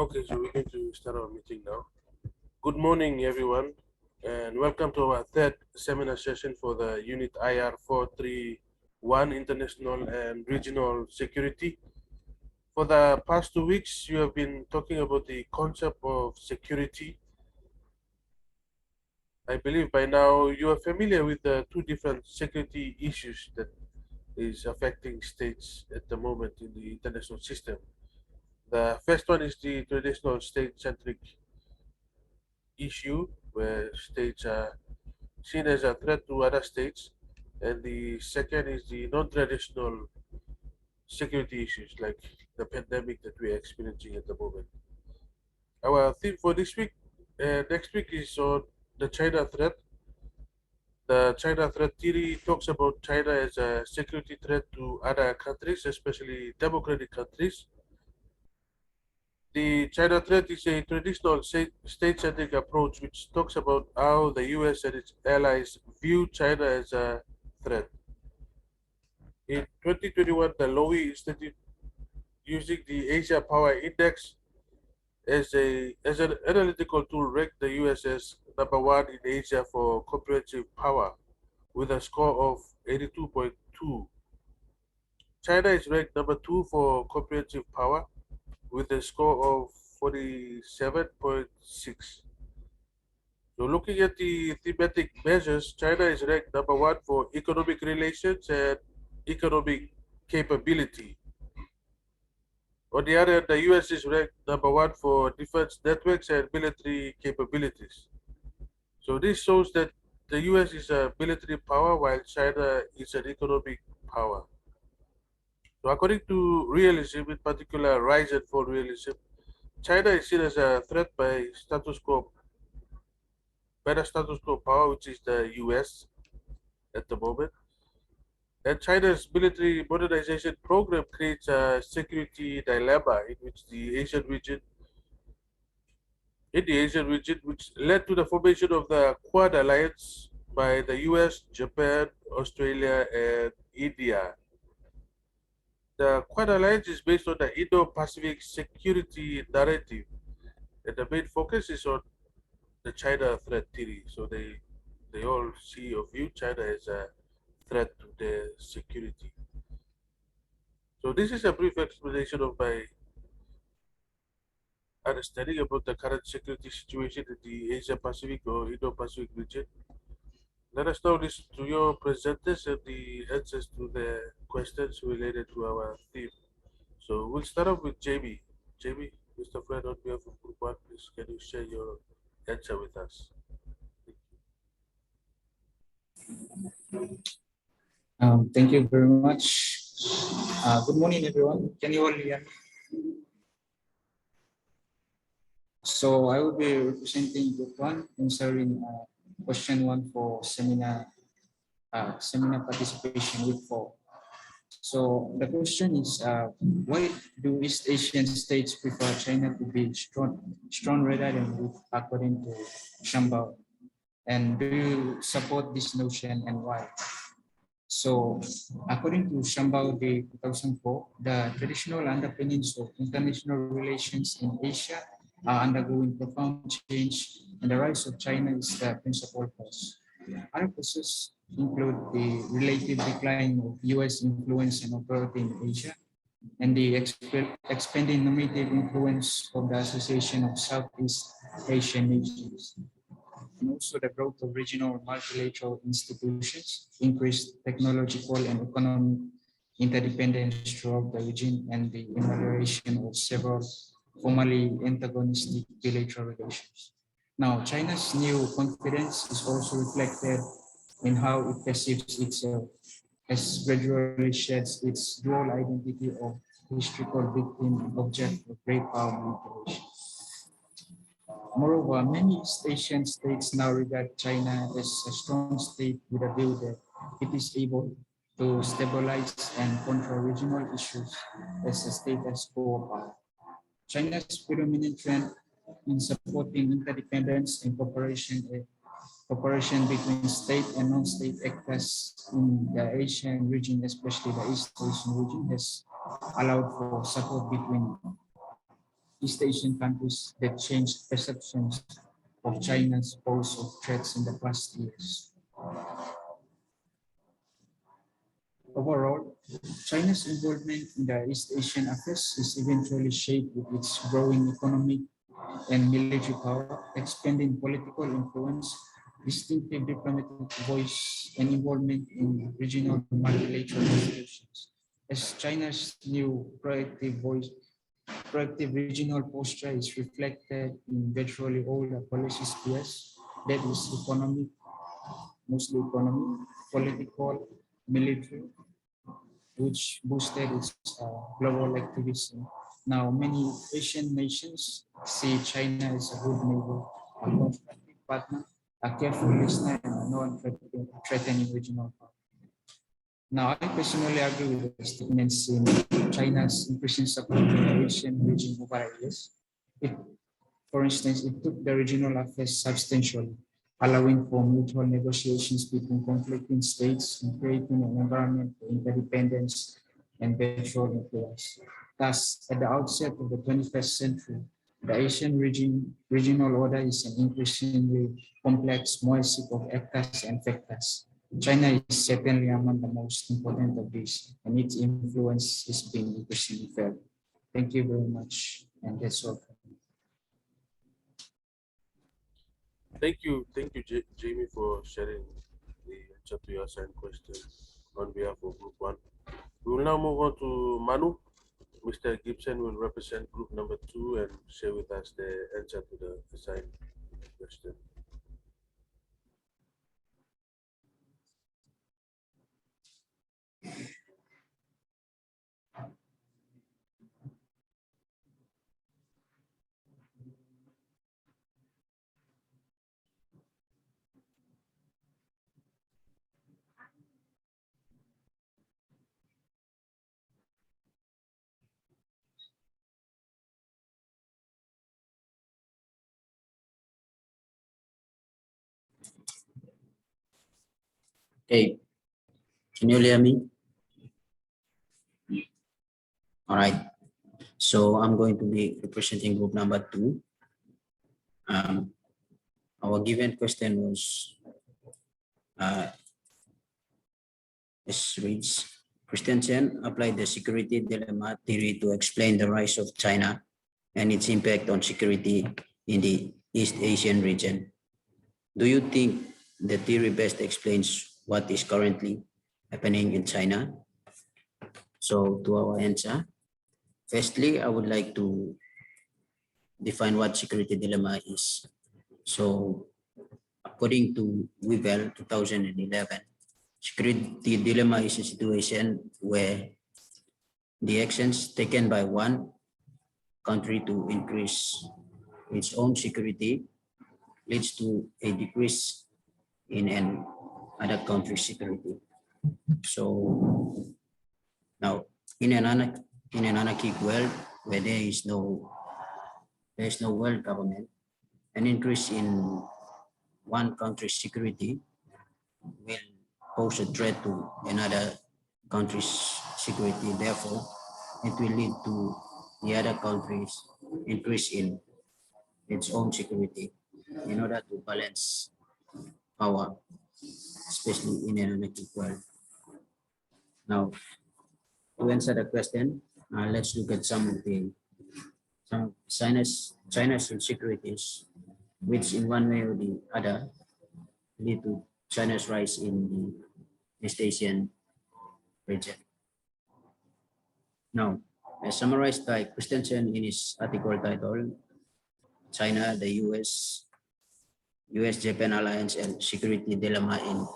Okay, so we're going to start our meeting now. Good morning, everyone, and welcome to our third seminar session for the Unit IR 431 International and Regional Security. For the past 2 weeks, you have been talking about the concept of security. I believe by now you are familiar with the two different security issues that is affecting states at the moment in the international system. The first one is the traditional state-centric issue where states are seen as a threat to other states, and the second is the non-traditional security issues like the pandemic that we are experiencing at the moment. Our theme for this week, next week, is on the China threat. The China threat theory talks about China as a security threat to other countries, especially democratic countries. The China threat is a traditional state-centric approach which talks about how the US and its allies view China as a threat. In 2021, the Lowy Institute, using the Asia Power Index as an analytical tool, ranked the US as number one in Asia for comprehensive power with a score of 82.2. China is ranked number two for comprehensive power with a score of 47.6. So looking at the thematic measures, China is ranked number one for economic relations and economic capability. On the other hand, the US is ranked number one for defense networks and military capabilities. So this shows that the US is a military power while China is an economic power. So according to realism, in particular rise and fall realism, China is seen as a threat by the status quo power, which is the US at the moment. And China's military modernization program creates a security dilemma in the Asian region, which led to the formation of the Quad Alliance by the US, Japan, Australia, and India. The Quad Alliance is based on the Indo-Pacific security narrative, and the main focus is on the China threat theory. So they all see or view China as a threat to their security. So this is a brief explanation of my understanding about the current security situation in the Asia Pacific or Indo Pacific region. Let us now listen to your presenters and the answers to the questions related to our theme. So we'll start off with Jamie. Jamie, Mr. Fred, on behalf of Group 1, please can you share your answer with us? Thank you very much. Good morning, everyone. Can you all hear me? So I will be representing Group 1 answering question 1 for seminar participation week 4. So the question is, why do East Asian states prefer China to be strong rather than weak, according to Shambao? And do you support this notion and why? So, according to Shambao de 2004, the traditional underpinnings of international relations in Asia are undergoing profound change, and the rise of China is the principal cause. Other causes include the relative decline of US influence and authority in Asia, and the expanding normative influence of the Association of Southeast Asian Nations, and also the growth of regional multilateral institutions, increased technological and economic interdependence throughout the region, and the amelioration of several formerly antagonistic bilateral relations. Now, China's new confidence is also reflected in how it perceives itself as gradually sheds its dual identity of historical victim object of great power manipulation. Moreover, many East Asian states now regard China as a strong state with a view that it is able to stabilize and control regional issues as a status quo power. China's predominant trend in supporting interdependence and cooperation between state and non-state actors in the Asian region, especially the East Asian region, has allowed for support between East Asian countries that changed perceptions of China's pose of threats in the past years. Overall, China's involvement in the East Asian affairs is eventually shaped with its growing economic and military power, expanding political influence, distinctive diplomatic voice, and involvement in regional multilateral institutions. As China's new proactive regional posture is reflected in virtually all the policy spheres, that is economic, mostly economic, political, military, which boosted its global activism. Now, many Asian nations see China as a good neighbor, a constructive partner, a careful listener, and a non-threatening regional power. Now, I personally agree with the statements in China's increasing support to the Asian region over the years. For instance, it took the regional affairs substantially, allowing for mutual negotiations between conflicting states and creating an environment for interdependence and mutual influence. Thus, at the outset of the 21st century, the Asian regional order is an increasingly complex mosaic of actors and factors. China is certainly among the most important of these, and its influence is being increasingly felt. Thank you very much, and that's all. Thank you, Jamie, for sharing the answer to your assigned question on behalf of Group One. We will now move on to Manu. Mr. Gibson will represent Group Number Two and share with us the answer to the assigned question. Hey, can you hear me? All right. So I'm going to be representing group number 2. Our given question was as reads, Christensen applied the security dilemma theory to explain the rise of China and its impact on security in the East Asian region. Do you think the theory best explains what is currently happening in China? So to our answer, firstly, I would like to define what security dilemma is. So according to Wivel 2011, security dilemma is a situation where the actions taken by one country to increase its own security leads to a decrease in other country's security. So now in an anarchic world where there is no world government, an increase in one country's security will pose a threat to another country's security. Therefore, it will lead to the other countries increase in its own security in order to balance power, especially in an anarchic world. Now, to answer the question, let's look at some of China's insecurities, which in one way or the other lead to China's rise in the East Asian region. Now, as summarized by Christensen in his article titled China, the US-Japan Alliance and Security Dilemma in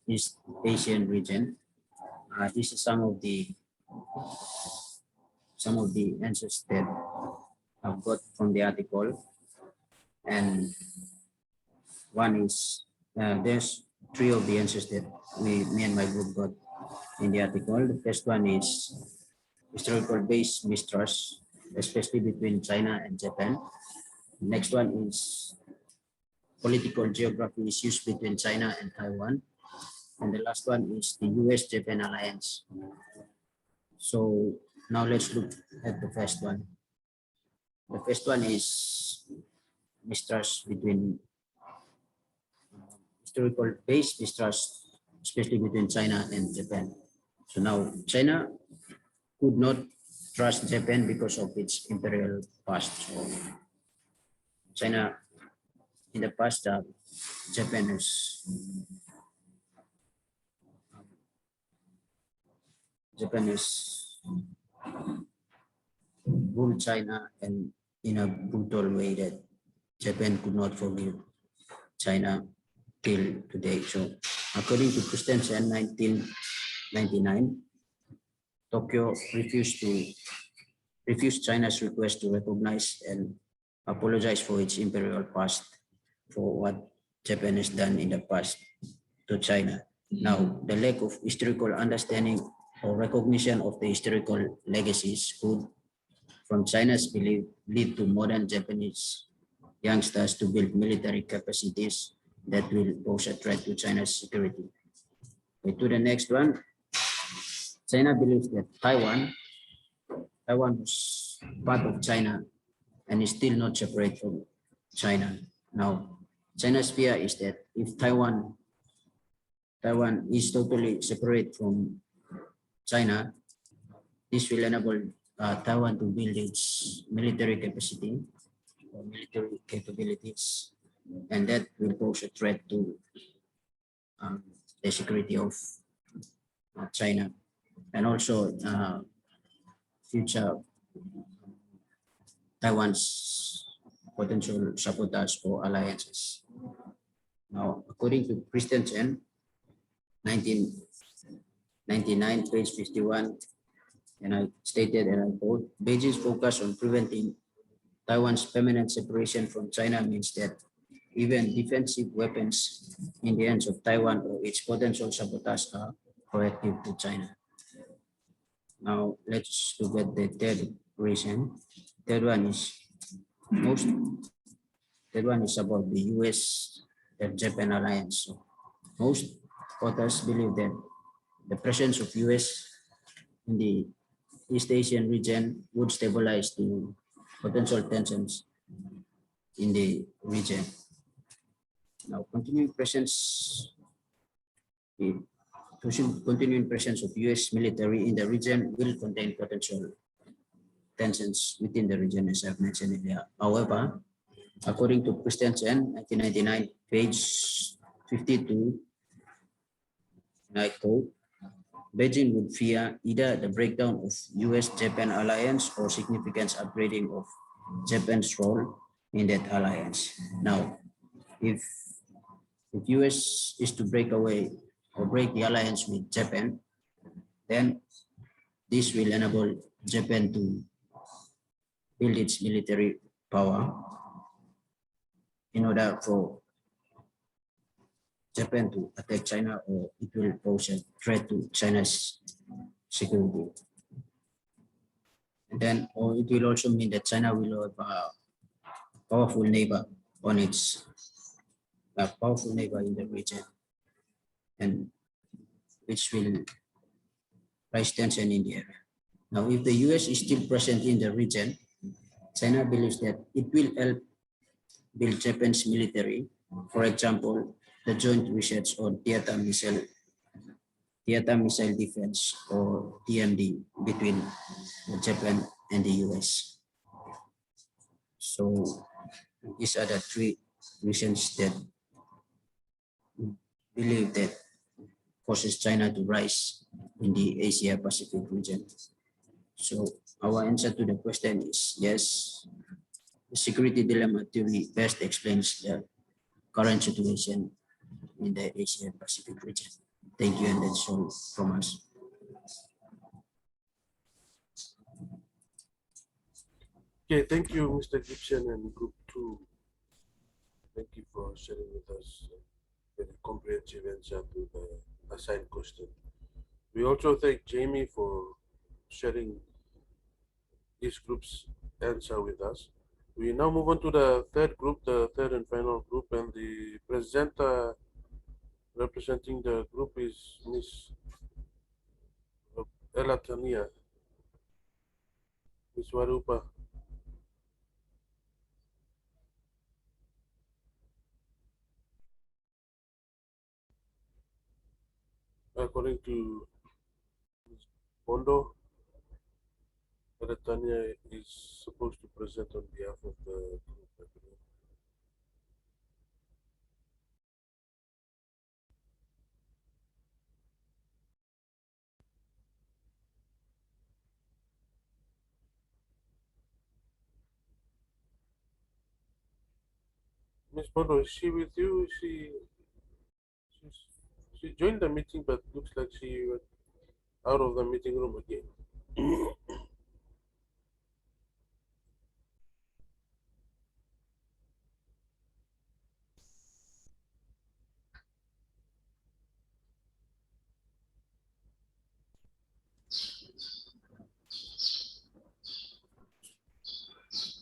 East Asian region, this is some of the answers that I've got from the article. And one is, there's 3 of the answers that me and my group got in the article. The first one is historical based mistrust, especially between China and Japan. The next one is political geography issues between China and Taiwan. And the last one is the US-Japan alliance. So now let's look at the first one. The first one is mistrust between historical based mistrust, especially between China and Japan. So now China could not trust Japan because of its imperial past. So China in the past, Japan is ruled China and in a brutal way that Japan could not forgive China till today. So according to Christensen, 1999, Tokyo refused China's request to recognize and apologize for its imperial past for what Japan has done in the past to China. Now, the lack of historical understanding or recognition of the historical legacies could, from China's belief, lead to modern Japanese youngsters to build military capacities that will pose a threat to China's security. Okay, to the next one, China believes that Taiwan was part of China and is still not separate from China. Now, China's fear is that if Taiwan is totally separate from China, this will enable Taiwan to build its military capacity or military capabilities, and that will pose a threat to the security of China and also future Taiwan's potential sabotage or alliances. Now, according to Christensen, 1999, page 51, and I stated, and I quote, Beijing's focus on preventing Taiwan's permanent separation from China means that even defensive weapons in the hands of Taiwan or its potential sabotage are proactive to China. Now, let's look at the third reason. Third one is about the US and Japan alliance. So most authors believe that the presence of US in the East Asian region would stabilize the potential tensions in the region. Now, continuing presence of US military in the region will contain potential tensions within the region, as I've mentioned earlier. However, according to Christensen, 1999, page 52, and I quote, Beijing would fear either the breakdown of US-Japan alliance or significant upgrading of Japan's role in that alliance. Now, if US is to break away or break the alliance with Japan, then this will enable Japan to build its military power in order for Japan to attack China, or it will pose a threat to China's security. And then, or it will also mean that China will have a powerful neighbor in the region, and which will raise tension in the area. Now, if the US is still present in the region, China believes that it will help build Japan's military. For example, the Joint Research on Theater Missile Defense, or TMD, between Japan and the US. So these are the three reasons that we believe that causes China to rise in the Asia Pacific region. So our answer to the question is yes, the security dilemma theory best explains the current situation in the Asia Pacific region. Thank you, and that's all from us. Okay, thank you, Mr. Gibson and Group 2. Thank you for sharing with us a very comprehensive answer to the assigned question. We also thank Jamie for sharing this group's answer with us. We now move on to the third group, the third and final group, and the presenter representing the group is Ms. Ella Tania. Ms. Warupa. to Ms. Bondo. Tanya is supposed to present on behalf of the group, I believe. Ms. Bondo, is she with you? She joined the meeting, but looks like she went out of the meeting room again.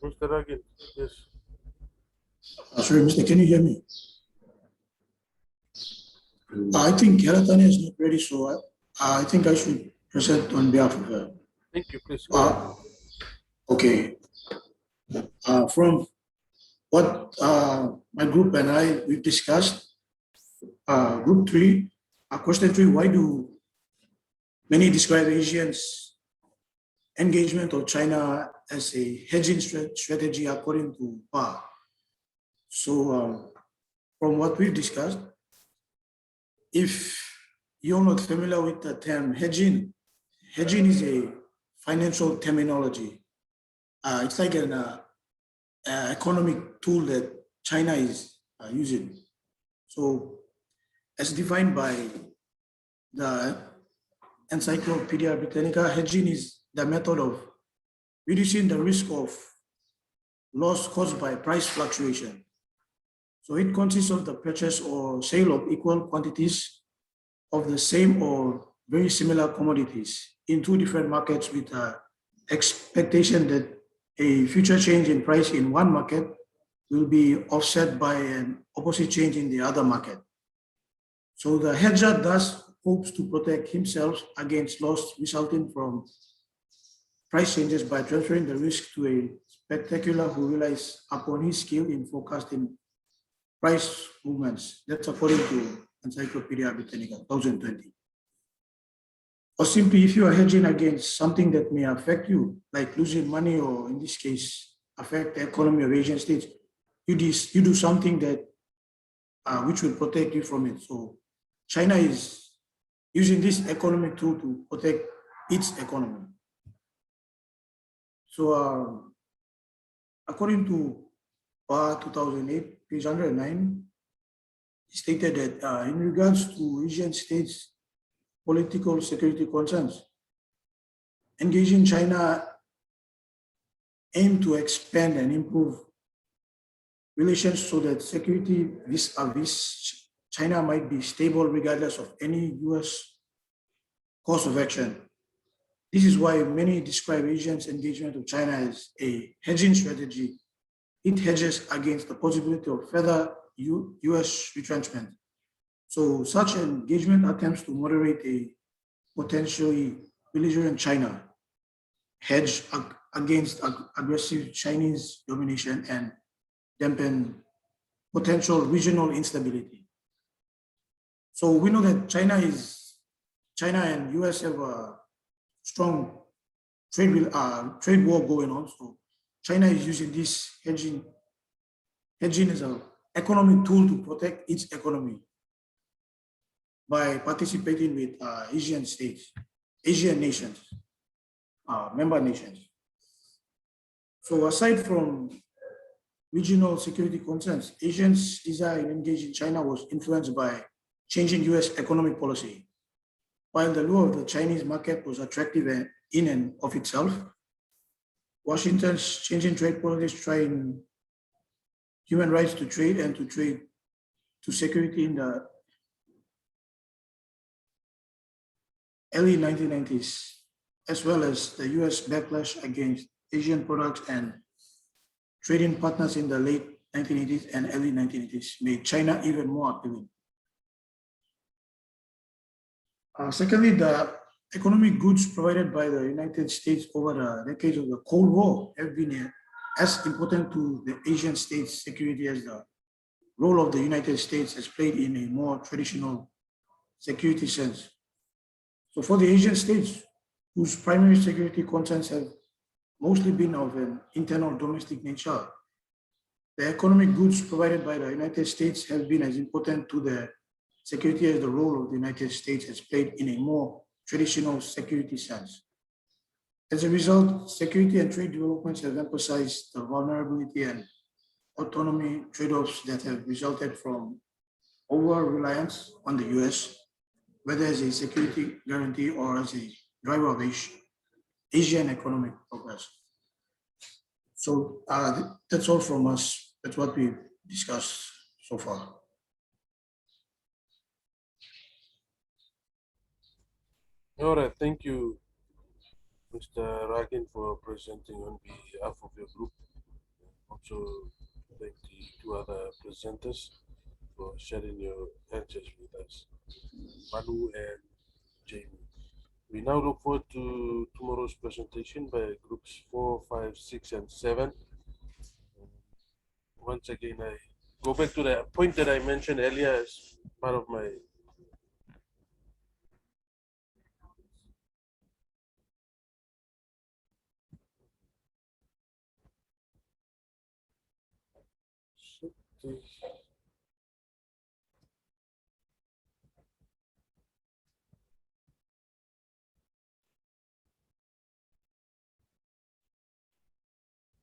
Mr. Ragin, yes. Sorry, Mr. Can you hear me? I think Tanya is not ready, so I think I should present on behalf of her. Thank you, please. Go ahead. Okay. From what my group and we've discussed, group 3, question 3, why do many describe Asians' engagement of China as a hedging strategy according to PA? So from what we've discussed, if you're not familiar with the term hedging, hedging is a financial terminology. It's like an economic tool that China is using. So as defined by the Encyclopedia Britannica, hedging is the method of reducing the risk of loss caused by price fluctuation. So it consists of the purchase or sale of equal quantities of the same or very similar commodities in two different markets with an expectation that a future change in price in one market will be offset by an opposite change in the other market. So the hedger thus hopes to protect himself against loss resulting from price changes by transferring the risk to a spectacular who relies upon his skill in forecasting price movements. That's according to Encyclopedia Britannica 2020. Or simply, if you are hedging against something that may affect you, like losing money, or in this case, affect the economy of Asian states, you do something that which will protect you from it. So China is using this economic tool to protect its economy. So according to PA 2008, page 109, stated that in regards to Asian states' political security concerns, engaging China aim to expand and improve relations so that security vis-a-vis China might be stable regardless of any US course of action. This is why many describe Asians' engagement with China as a hedging strategy. It hedges against the possibility of further US retrenchment. So such engagement attempts to moderate a potentially belligerent China, hedge against aggressive Chinese domination, and dampen potential regional instability. So we know that China and US have a strong trade war going on. So China is using this hedging as an economic tool to protect its economy by participating with Asian states, Asian nations, member nations. So aside from regional security concerns, Asians' desire to engage in China was influenced by changing US economic policy. While the lure of the Chinese market was attractive in and of itself, Washington's changing trade policies trying human rights to trade and to trade to security in the early 1990s, as well as the US backlash against Asian products and trading partners in the late 1980s and early 1980s made China even more appealing. Secondly, the economic goods provided by the United States over the decades of the Cold War have been as important to the Asian states' security as the role of the United States has played in a more traditional security sense. So for the Asian states, whose primary security concerns have mostly been of an internal domestic nature, the economic goods provided by the United States have been as important to their security as the role of the United States has played in a more traditional security sense. As a result, security and trade developments have emphasized the vulnerability and autonomy trade-offs that have resulted from over-reliance on the US, whether as a security guarantee or as a driver of Asian economic progress. So that's all from us. That's what we discussed so far. All right, thank you, Mr. Rakin, for presenting on behalf of your group. Also, thank the two other presenters for sharing your answers with us, Manu and Jamie. We now look forward to tomorrow's presentation by groups 4, 5, 6, and 7. Once again, I go back to the point that I mentioned earlier as part of my